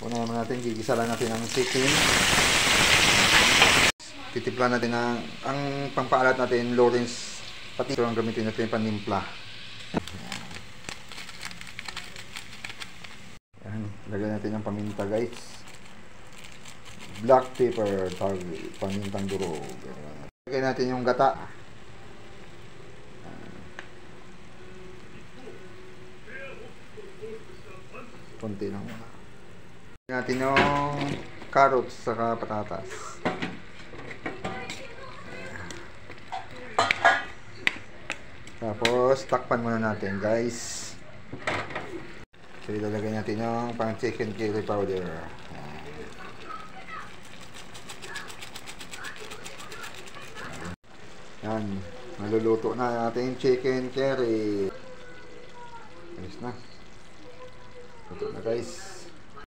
Una naman natin, gigisa lang natin ang chicken. Titimpla natin ang pangpaalat natin, Lawrence. Pati ito ang gamitin natin panimpla. Yan, lagyan natin ang paminta guys. Black pepper, pamintang durog. Lagyan natin yung gata. Konti lang muna. Lagyan natin yung carrots saka patatas. Tapos takpan muna natin guys. So ilalagay natin yung pang chicken curry powder. Yan, maluluto na natin chicken curry. Ayos na. Luto na guys.